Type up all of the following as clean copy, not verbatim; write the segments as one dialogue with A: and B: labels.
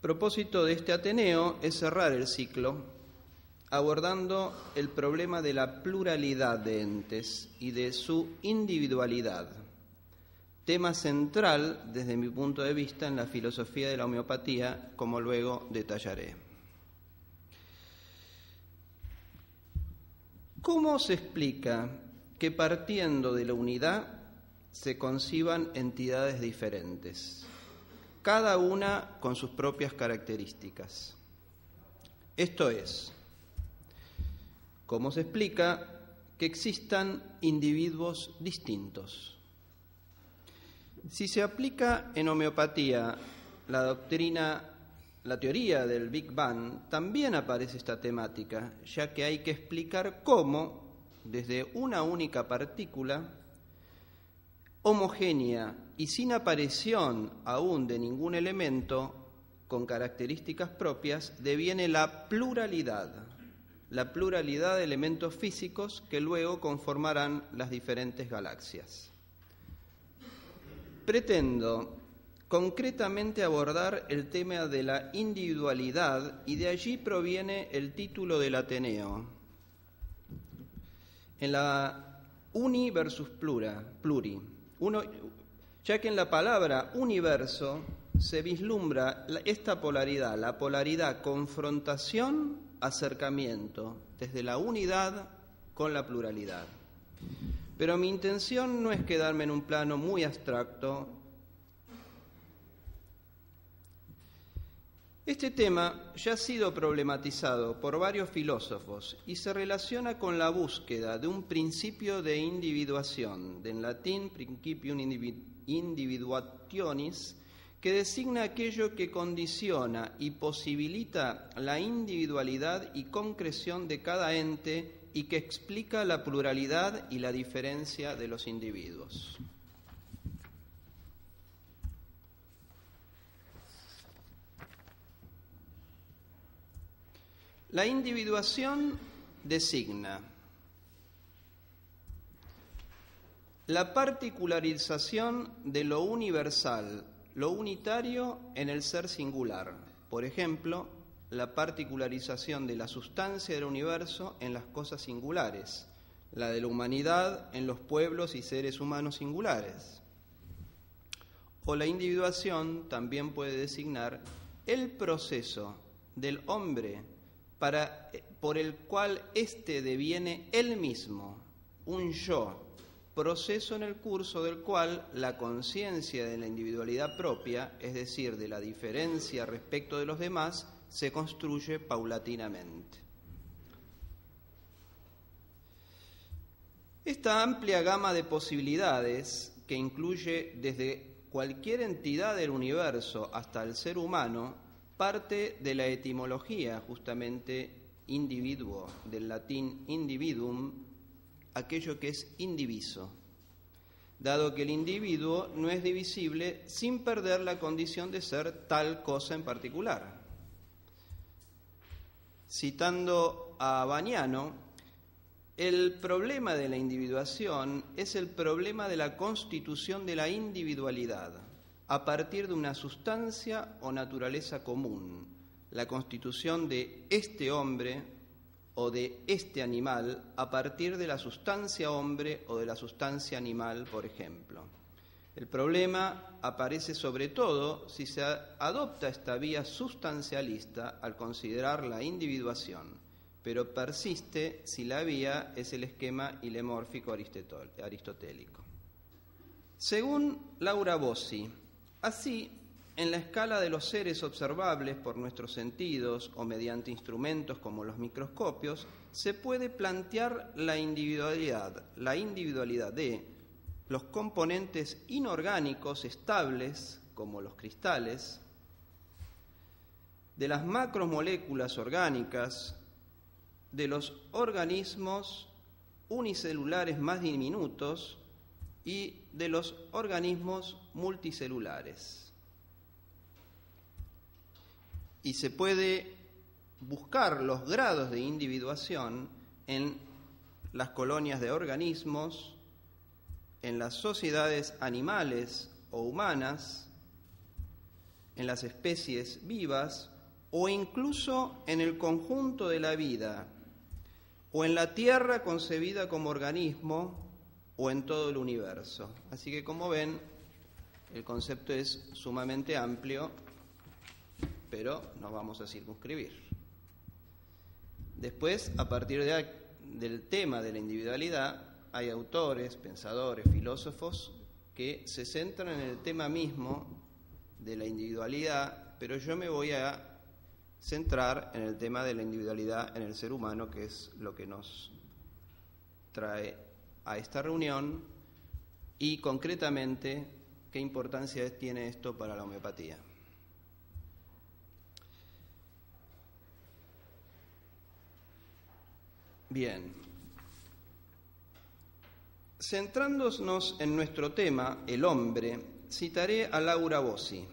A: Propósito de este Ateneo es cerrar el ciclo abordando el problema de la pluralidad de entes y de su individualidad, tema central desde mi punto de vista en la filosofía de la homeopatía, como luego detallaré. ¿Cómo se explica que partiendo de la unidad se conciban entidades diferentes, cada una con sus propias características? Esto es, ¿cómo se explica que existan individuos distintos? Si se aplica en homeopatía la teoría del Big Bang, también aparece esta temática, ya que hay que explicar cómo, desde una única partícula, homogénea y sin aparición aún de ningún elemento con características propias, deviene la pluralidad de elementos físicos que luego conformarán las diferentes galaxias. Pretendo concretamente abordar el tema de la individualidad y de allí proviene el título del Ateneo. En la uni versus pluri, ya que en la palabra universo se vislumbra esta polaridad, la polaridad confrontación, acercamiento, desde la unidad con la pluralidad. Pero mi intención no es quedarme en un plano muy abstracto. Este tema ya ha sido problematizado por varios filósofos y se relaciona con la búsqueda de un principio de individuación, en latín principium individuationis, que designa aquello que condiciona y posibilita la individualidad y concreción de cada ente y que explica la pluralidad y la diferencia de los individuos. La individuación designa la particularización de lo universal, lo unitario en el ser singular. Por ejemplo, la particularización de la sustancia del universo en las cosas singulares, la de la humanidad en los pueblos y seres humanos singulares. O la individuación también puede designar el proceso del hombre por el cual éste deviene él mismo, un yo, proceso en el curso del cual la conciencia de la individualidad propia, es decir, de la diferencia respecto de los demás, se construye paulatinamente. Esta amplia gama de posibilidades, que incluye desde cualquier entidad del universo hasta el ser humano, parte de la etimología, justamente individuo, del latín individuum, aquello que es indiviso, dado que el individuo no es divisible sin perder la condición de ser tal cosa en particular. Citando a Baniano, el problema de la individuación es el problema de la constitución de la individualidad a partir de una sustancia o naturaleza común, la constitución de este hombre o de este animal a partir de la sustancia hombre o de la sustancia animal, por ejemplo. El problema aparece sobre todo si se adopta esta vía sustancialista al considerar la individuación, pero persiste si la vía es el esquema ilemórfico aristotélico. Según Laura Bossi, así, en la escala de los seres observables por nuestros sentidos o mediante instrumentos como los microscopios, se puede plantear la individualidad de los componentes inorgánicos estables, como los cristales, de las macromoléculas orgánicas, de los organismos unicelulares más diminutos y de los organismos multicelulares. Y se puede buscar los grados de individuación en las colonias de organismos, en las sociedades animales o humanas, en las especies vivas o incluso en el conjunto de la vida, o en la Tierra concebida como organismo, o en todo el universo. Así que, como ven, el concepto es sumamente amplio, pero nos vamos a circunscribir. Después, a partir del tema de la individualidad, hay autores, pensadores, filósofos que se centran en el tema mismo de la individualidad, pero yo me voy a centrar en el tema de la individualidad en el ser humano, que es lo que nos trae a esta reunión, y concretamente qué importancia tiene esto para la homeopatía. Bien, centrándonos en nuestro tema, el hombre, citaré a Laura Bossi.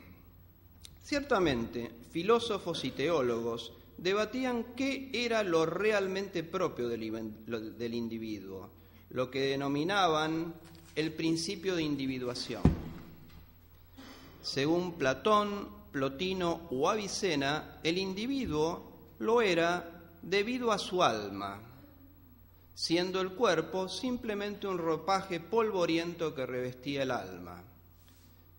A: Ciertamente, filósofos y teólogos debatían qué era lo realmente propio del individuo, lo que denominaban el principio de individuación. Según Platón, Plotino o Avicena, el individuo lo era debido a su alma, siendo el cuerpo simplemente un ropaje polvoriento que revestía el alma.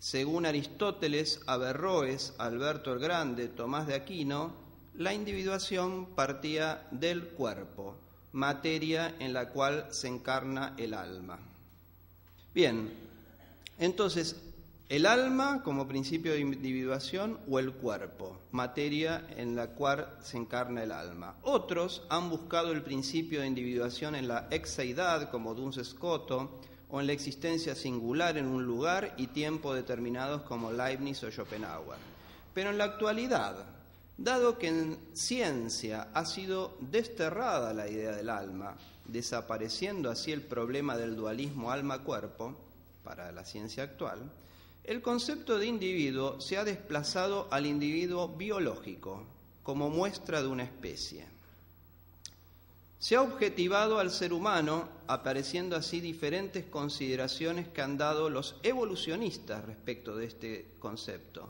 A: Según Aristóteles, Averroes, Alberto el Grande, Tomás de Aquino, la individuación partía del cuerpo, materia en la cual se encarna el alma. Bien, entonces, el alma como principio de individuación o el cuerpo, materia en la cual se encarna el alma. Otros han buscado el principio de individuación en la exeidad, como Duns Scoto, o en la existencia singular en un lugar y tiempo determinados, como Leibniz o Schopenhauer. Pero en la actualidad, dado que en ciencia ha sido desterrada la idea del alma, desapareciendo así el problema del dualismo alma-cuerpo para la ciencia actual, el concepto de individuo se ha desplazado al individuo biológico como muestra de una especie. Se ha objetivado al ser humano, apareciendo así diferentes consideraciones que han dado los evolucionistas respecto de este concepto.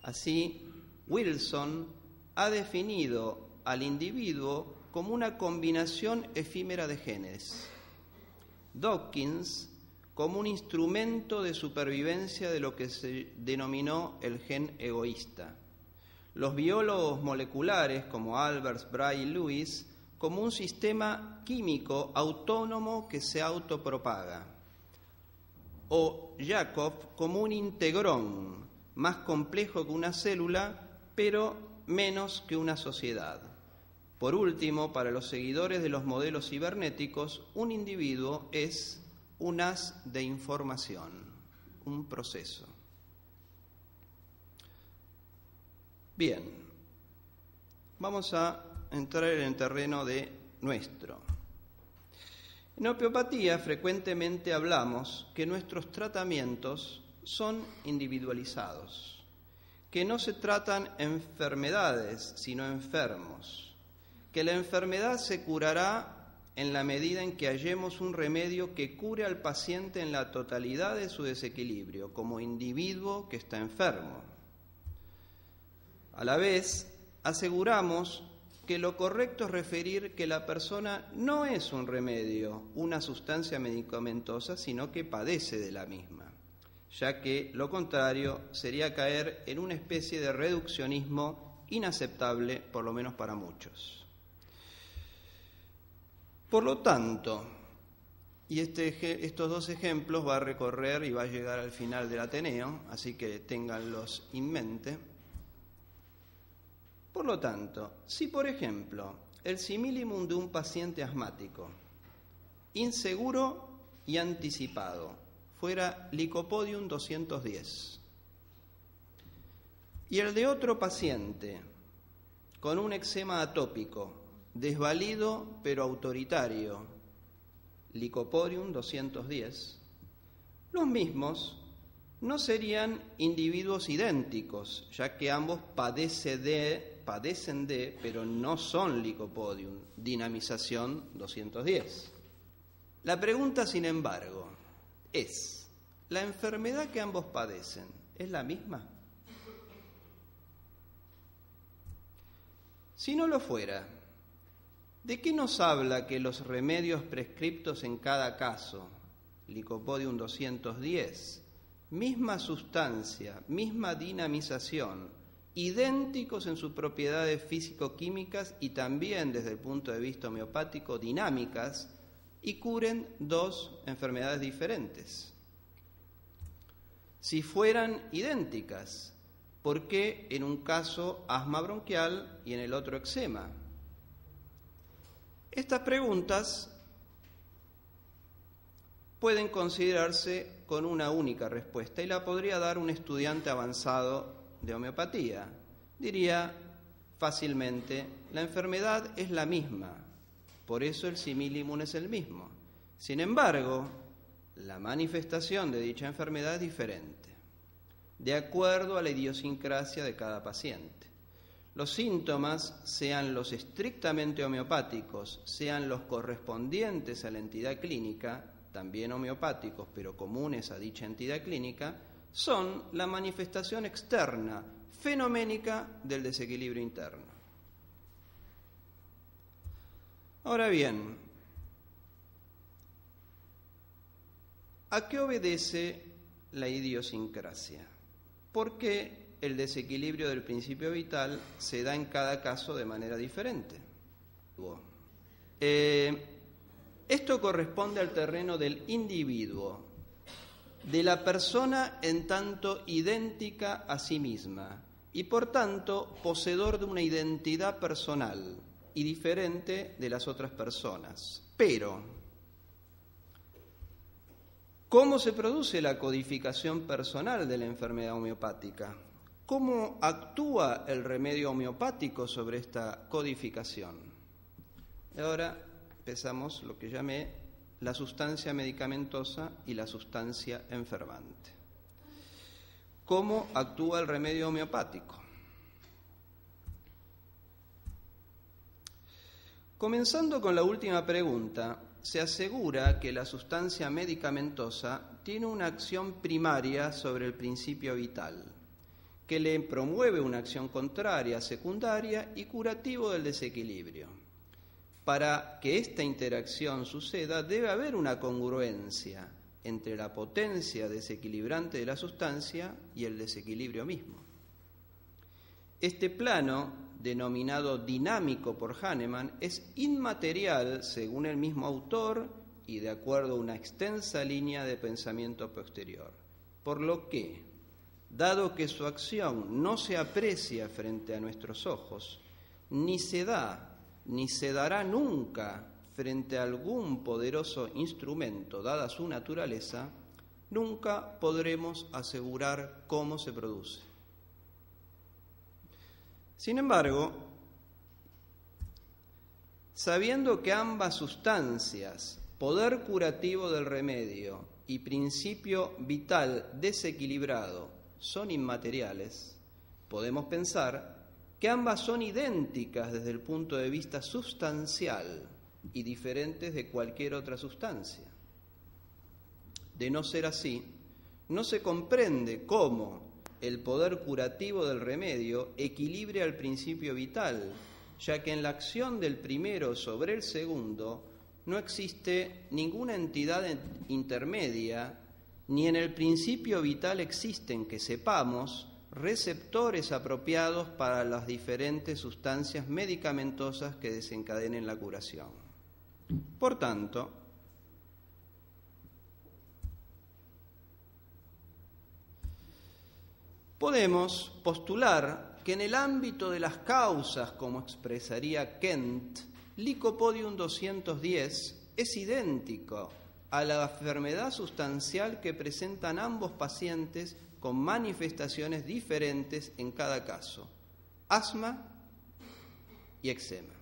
A: Así, Wilson ha definido al individuo como una combinación efímera de genes. Dawkins como un instrumento de supervivencia de lo que se denominó el gen egoísta. Los biólogos moleculares como Albers, Bray y Lewis como un sistema químico autónomo que se autopropaga. O Jacob como un integrón, más complejo que una célula, pero menos que una sociedad. Por último, para los seguidores de los modelos cibernéticos, un individuo es un haz de información, un proceso. Bien, vamos a entrar en el terreno de nuestro. En homeopatía frecuentemente hablamos que nuestros tratamientos son individualizados, que no se tratan enfermedades, sino enfermos, que la enfermedad se curará en la medida en que hallemos un remedio que cure al paciente en la totalidad de su desequilibrio, como individuo que está enfermo. A la vez, aseguramos que lo correcto es referir que la persona no es un remedio, una sustancia medicamentosa, sino que padece de la misma, ya que lo contrario sería caer en una especie de reduccionismo inaceptable, por lo menos para muchos. Por lo tanto, y estos dos ejemplos va a recorrer y va a llegar al final del Ateneo, así que ténganlos en mente. Por lo tanto, si por ejemplo el simílimum de un paciente asmático, inseguro y anticipado, fuera Lycopodium 210, y el de otro paciente con un eczema atópico, desvalido pero autoritario, Lycopodium 210, los mismos no serían individuos idénticos, ya que ambos padecen de, pero no son Lycopodium, dinamización 210. La pregunta, sin embargo, es, ¿la enfermedad que ambos padecen es la misma? Si no lo fuera, ¿de qué nos habla que los remedios prescriptos en cada caso, Lycopodium 210, misma sustancia, misma dinamización, idénticos en sus propiedades físico-químicas y también desde el punto de vista homeopático dinámicas, y curen dos enfermedades diferentes? Si fueran idénticas, ¿por qué en un caso asma bronquial y en el otro eczema? Estas preguntas pueden considerarse con una única respuesta y la podría dar un estudiante avanzado de homeopatía. Diría fácilmente, la enfermedad es la misma, por eso el similimun es el mismo. Sin embargo, la manifestación de dicha enfermedad es diferente, de acuerdo a la idiosincrasia de cada paciente. Los síntomas, sean los estrictamente homeopáticos, sean los correspondientes a la entidad clínica, también homeopáticos, pero comunes a dicha entidad clínica, son la manifestación externa, fenoménica del desequilibrio interno. Ahora bien, ¿a qué obedece la idiosincrasia? ¿Por qué el desequilibrio del principio vital se da en cada caso de manera diferente? Esto corresponde al terreno del individuo, de la persona en tanto idéntica a sí misma y por tanto poseedor de una identidad personal y diferente de las otras personas. Pero, ¿cómo se produce la codificación personal de la enfermedad homeopática? ¿Cómo actúa el remedio homeopático sobre esta codificación? Y ahora empezamos lo que llamé la sustancia medicamentosa y la sustancia enfermante. ¿Cómo actúa el remedio homeopático? Comenzando con la última pregunta, se asegura que la sustancia medicamentosa tiene una acción primaria sobre el principio vital, que le promueve una acción contraria, secundaria y curativo del desequilibrio. Para que esta interacción suceda, debe haber una congruencia entre la potencia desequilibrante de la sustancia y el desequilibrio mismo. Este plano, denominado dinámico por Hahnemann, es inmaterial según el mismo autor y de acuerdo a una extensa línea de pensamiento posterior. Por lo que, dado que su acción no se aprecia frente a nuestros ojos, ni se da ni se dará nunca frente a algún poderoso instrumento, dada su naturaleza, nunca podremos asegurar cómo se produce. Sin embargo, sabiendo que ambas sustancias, poder curativo del remedio y principio vital desequilibrado, son inmateriales, podemos pensar que ambas son idénticas desde el punto de vista sustancial y diferentes de cualquier otra sustancia. De no ser así, no se comprende cómo el poder curativo del remedio equilibra al principio vital, ya que en la acción del primero sobre el segundo no existe ninguna entidad intermedia, ni en el principio vital existen, que sepamos, receptores apropiados para las diferentes sustancias medicamentosas que desencadenen la curación. Por tanto, podemos postular que en el ámbito de las causas, como expresaría Kent, Lycopodium 210 es idéntico a la enfermedad sustancial que presentan ambos pacientes con manifestaciones diferentes en cada caso, asma y eczema.